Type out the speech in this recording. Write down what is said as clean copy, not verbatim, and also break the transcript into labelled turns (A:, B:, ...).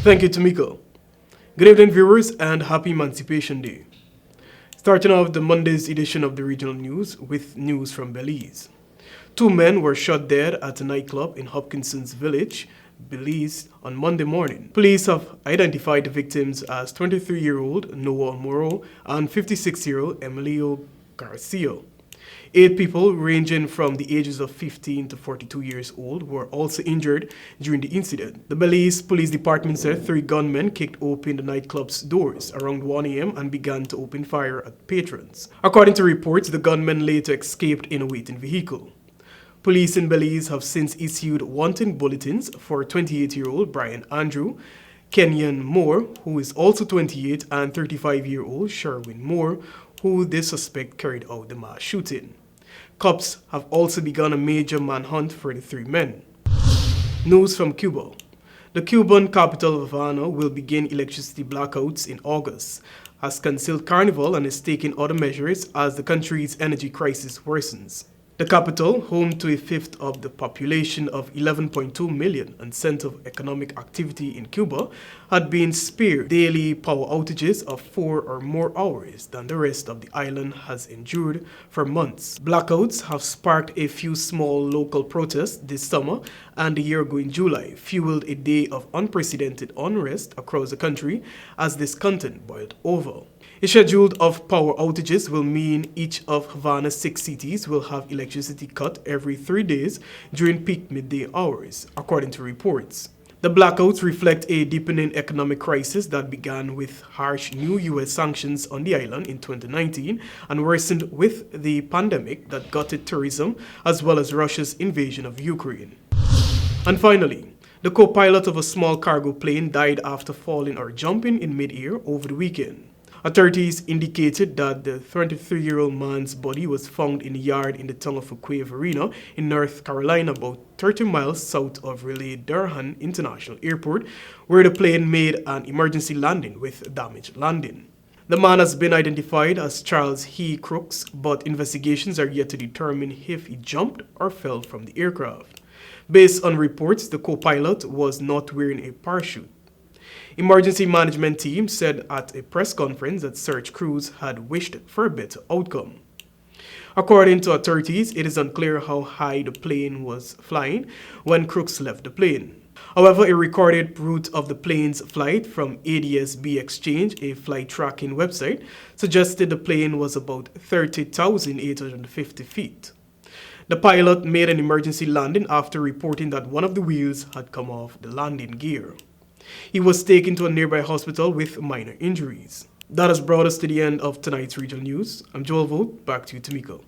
A: Thank you, Tamiko. Good evening, viewers, and happy Emancipation Day. Starting off the Monday's edition of the regional news with news from Belize. Two men were shot dead at a nightclub in Hopkinson's village, Belize, on Monday morning. Police have identified the victims as 23-year-old Noah Moro and 56-year-old Emilio Garcia. 8 people ranging from the ages of 15 to 42 years old were also injured during the incident. The Belize Police Department said 3 gunmen kicked open the nightclub's doors around 1 a.m. and began to open fire at patrons. According to reports, the gunmen later escaped in a waiting vehicle. Police in Belize have since issued wanted bulletins for 28-year-old Brian Andrew, Kenyon Moore, who is also 28, and 35-year-old Sherwin Moore, who they suspect carried out the mass shooting. Cops have also begun a major manhunt for the 3 men. News from Cuba. The Cuban capital of Havana will begin electricity blackouts in August, has canceled Carnival and is taking other measures as the country's energy crisis worsens. The capital, home to a fifth of the population of 11.2 million and center of economic activity in Cuba, had been spared daily power outages of 4 or more hours than the rest of the island has endured for months. Blackouts have sparked a few small local protests this summer, and a year ago in July fueled a day of unprecedented unrest across the country as discontent boiled over. A schedule of power outages will mean each of Havana's 6 cities will have electricity cut every 3 days during peak midday hours, according to reports. The blackouts reflect a deepening economic crisis that began with harsh new U.S. sanctions on the island in 2019 and worsened with the pandemic that gutted tourism as well as Russia's invasion of Ukraine. And finally, the co-pilot of a small cargo plane died after falling or jumping in mid-air over the weekend. Authorities indicated that the 23-year-old man's body was found in a yard in the town of Fuquay Arena in North Carolina, about 30 miles south of Raleigh-Durham International Airport, where the plane made an emergency landing with damaged landing. The man has been identified as Charles He Crooks, but investigations are yet to determine if he jumped or fell from the aircraft. Based on reports, the co-pilot was not wearing a parachute. Emergency management team said at a press conference that search crews had wished for a better outcome. According to authorities, it is unclear how high the plane was flying when Crooks left the plane. However, a recorded route of the plane's flight from ADS-B Exchange, a flight tracking website, suggested the plane was about 30,850 feet. The pilot made an emergency landing after reporting that one of the wheels had come off the landing gear. He was taken to a nearby hospital with minor injuries. That has brought us to the end of tonight's regional news. I'm Joel Vogt. Back to you, Tamiko.